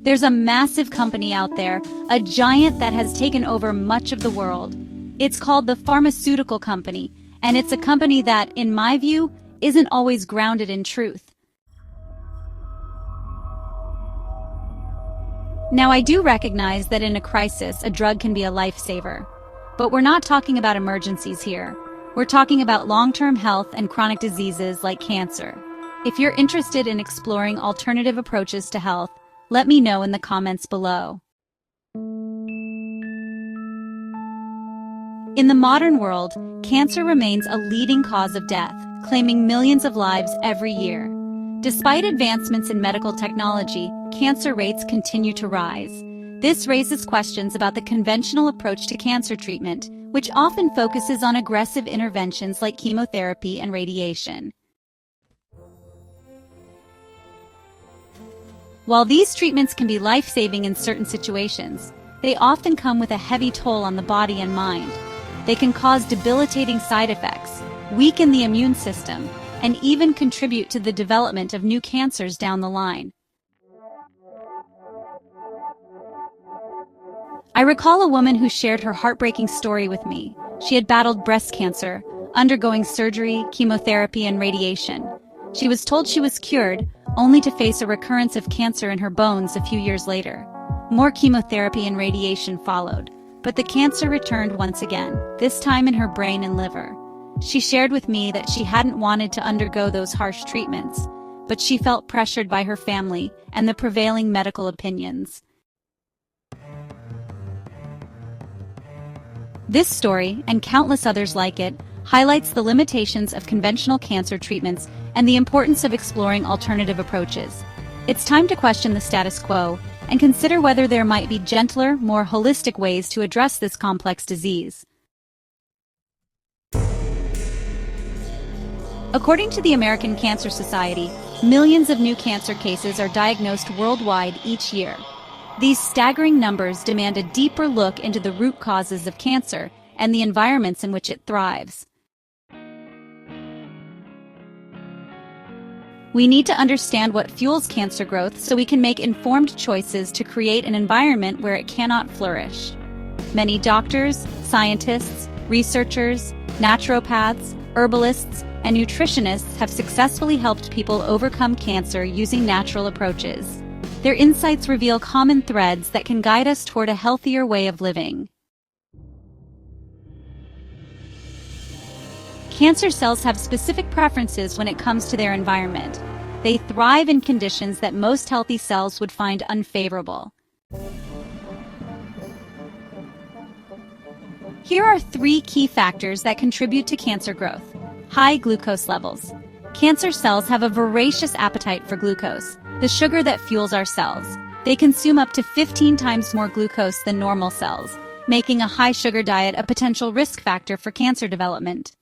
There's a massive company out there, a giant that has taken over much of the world. It's called the Pharmaceutical company, and it's a company that, in my view, isn't always grounded in truth. Now, I do recognize that in a crisis, a drug can be a lifesaver. But we're not talking about emergencies here. We're talking about long-term health and chronic diseases like cancer. If you're interested in exploring alternative approaches to health, let me know in the comments below. In the modern world, cancer remains a leading cause of death, claiming millions of lives every year. Despite advancements in medical technology, cancer rates continue to rise. This raises questions about the conventional approach to cancer treatment, which often focuses on aggressive interventions like chemotherapy and radiation. While these treatments can be life-saving in certain situations, they often come with a heavy toll on the body and mind. They can cause debilitating side effects, weaken the immune system, and even contribute to the development of new cancers down the line. I recall a woman who shared her heartbreaking story with me. She had battled breast cancer, undergoing surgery, chemotherapy, and radiation. She was told she was cured, only to face a recurrence of cancer in her bones a few years later. More chemotherapy and radiation followed, but the cancer returned once again, this time in her brain and liver. She shared with me that she hadn't wanted to undergo those harsh treatments, but she felt pressured by her family and the prevailing medical opinions. This story, and countless others like it, highlights the limitations of conventional cancer treatments and the importance of exploring alternative approaches. It's time to question the status quo and consider whether there might be gentler, more holistic ways to address this complex disease. According to the American Cancer Society, millions of new cancer cases are diagnosed worldwide each year. These staggering numbers demand a deeper look into the root causes of cancer and the environments in which it thrives. We need to understand what fuels cancer growth so we can make informed choices to create an environment where it cannot flourish. Many doctors, scientists, researchers, naturopaths, herbalists, and nutritionists have successfully helped people overcome cancer using natural approaches. Their insights reveal common threads that can guide us toward a healthier way of living. Cancer cells have specific preferences when it comes to their environment. They thrive in conditions that most healthy cells would find unfavorable. Here are 3 key factors that contribute to cancer growth. High glucose levels. Cancer cells have a voracious appetite for glucose, the sugar that fuels our cells. They consume up to 15 times more glucose than normal cells, making a high-sugar diet a potential risk factor for cancer development.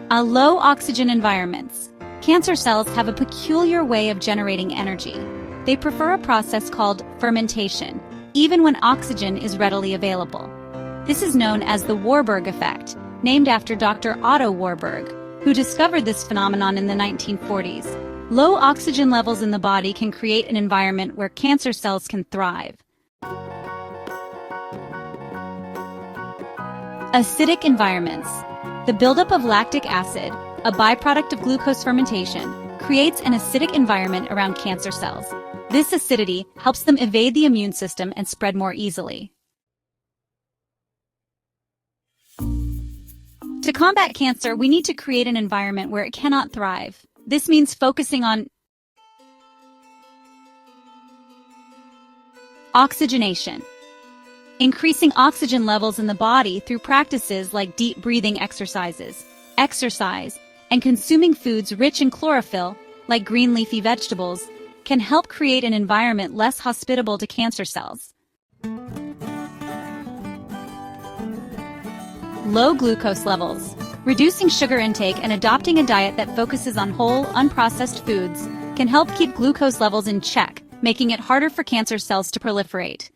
Low oxygen environments. Cancer cells have a peculiar way of generating energy. They prefer a process called fermentation, even when oxygen is readily available. This is known as the Warburg effect, named after Dr. Otto Warburg, who discovered this phenomenon in the 1940s. Low oxygen levels in the body can create an environment where cancer cells can thrive. Acidic environments. The buildup of lactic acid, a byproduct of glucose fermentation, creates an acidic environment around cancer cells. This acidity helps them evade the immune system and spread more easily. To combat cancer, we need to create an environment where it cannot thrive. This means focusing on oxygenation. Increasing oxygen levels in the body through practices like deep breathing exercises, exercise, and consuming foods rich in chlorophyll, like green leafy vegetables, can help create an environment less hospitable to cancer cells. Low glucose levels. Reducing sugar intake and adopting a diet that focuses on whole, unprocessed foods can help keep glucose levels in check, making it harder for cancer cells to proliferate.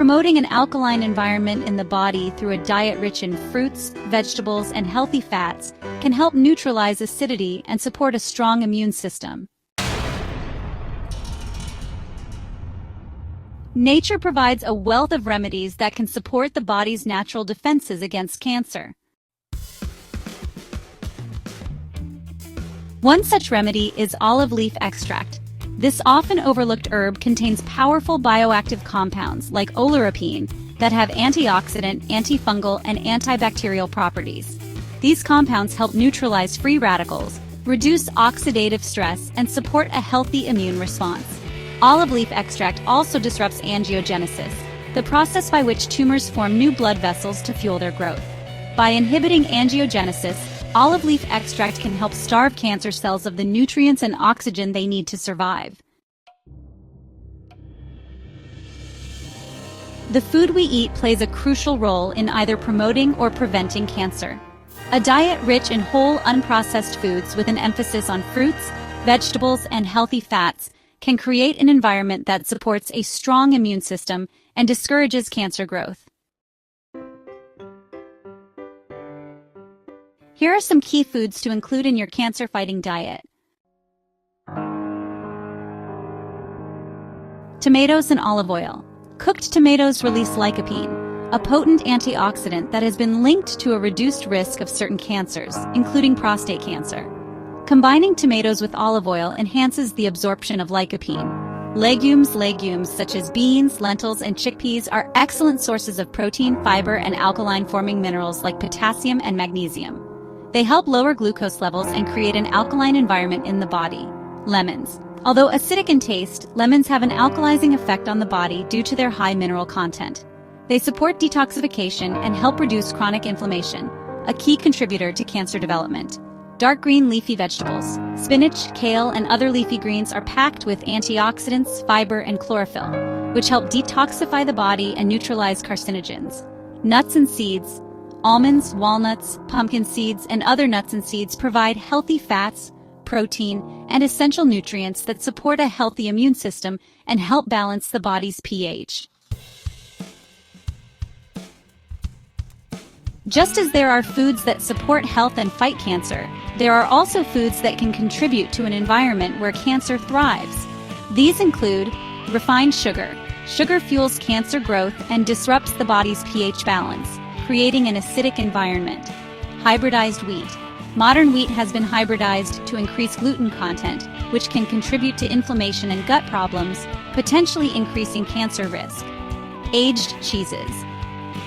Promoting an alkaline environment in the body through a diet rich in fruits, vegetables, and healthy fats can help neutralize acidity and support a strong immune system. Nature provides a wealth of remedies that can support the body's natural defenses against cancer. One such remedy is olive leaf extract. This often overlooked herb contains powerful bioactive compounds like oleuropein that have antioxidant, antifungal, and antibacterial properties. These compounds help neutralize free radicals, reduce oxidative stress, and support a healthy immune response. Olive leaf extract also disrupts angiogenesis, the process by which tumors form new blood vessels to fuel their growth. By inhibiting angiogenesis, olive leaf extract can help starve cancer cells of the nutrients and oxygen they need to survive. The food we eat plays a crucial role in either promoting or preventing cancer. A diet rich in whole, unprocessed foods with an emphasis on fruits, vegetables, and healthy fats can create an environment that supports a strong immune system and discourages cancer growth. Here are some key foods to include in your cancer-fighting diet. Tomatoes and olive oil. Cooked tomatoes release lycopene, a potent antioxidant that has been linked to a reduced risk of certain cancers, including prostate cancer. Combining tomatoes with olive oil enhances the absorption of lycopene. Legumes such as beans, lentils, and chickpeas are excellent sources of protein, fiber, and alkaline-forming minerals like potassium and magnesium. They help lower glucose levels and create an alkaline environment in the body. Lemons. Although acidic in taste, lemons have an alkalizing effect on the body due to their high mineral content. They support detoxification and help reduce chronic inflammation, a key contributor to cancer development. Dark green leafy vegetables. Spinach, kale, and other leafy greens are packed with antioxidants, fiber, and chlorophyll, which help detoxify the body and neutralize carcinogens. Nuts and seeds. Almonds, walnuts, pumpkin seeds, and other nuts and seeds provide healthy fats, protein, and essential nutrients that support a healthy immune system and help balance the body's pH. Just as there are foods that support health and fight cancer, there are also foods that can contribute to an environment where cancer thrives. These include refined sugar. Sugar fuels cancer growth and disrupts the body's pH balance, creating an acidic environment. Hybridized wheat. Modern wheat has been hybridized to increase gluten content, which can contribute to inflammation and gut problems, potentially increasing cancer risk. Aged cheeses.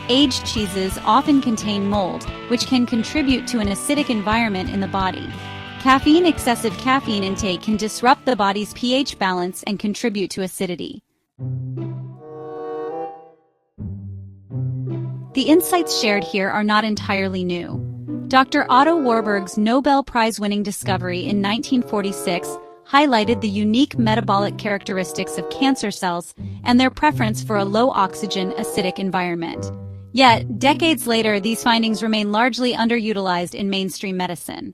Aged cheeses often contain mold, which can contribute to an acidic environment in the body. Excessive caffeine intake can disrupt the body's pH balance and contribute to acidity. The insights shared here are not entirely new. Dr. Otto Warburg's Nobel Prize-winning discovery in 1946 highlighted the unique metabolic characteristics of cancer cells and their preference for a low-oxygen, acidic environment. Yet, decades later, these findings remain largely underutilized in mainstream medicine.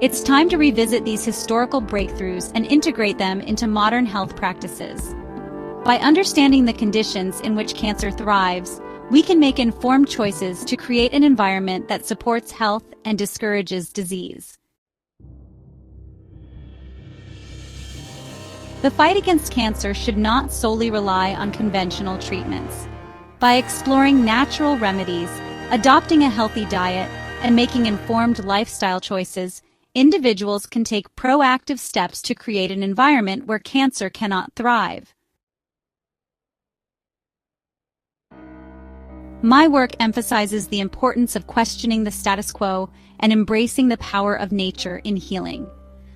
It's time to revisit these historical breakthroughs and integrate them into modern health practices. By understanding the conditions in which cancer thrives, we can make informed choices to create an environment that supports health and discourages disease. The fight against cancer should not solely rely on conventional treatments. By exploring natural remedies, adopting a healthy diet, and making informed lifestyle choices, individuals can take proactive steps to create an environment where cancer cannot thrive. My work emphasizes the importance of questioning the status quo and embracing the power of nature in healing.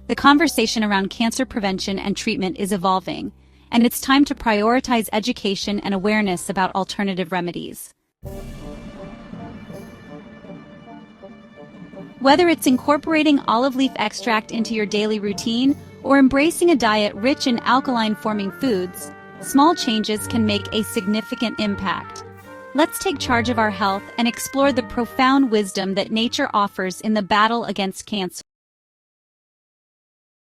The conversation around cancer prevention and treatment is evolving, and it's time to prioritize education and awareness about alternative remedies. Whether it's incorporating olive leaf extract into your daily routine or embracing a diet rich in alkaline-forming foods, small changes can make a significant impact. Let's take charge of our health and explore the profound wisdom that nature offers in the battle against cancer.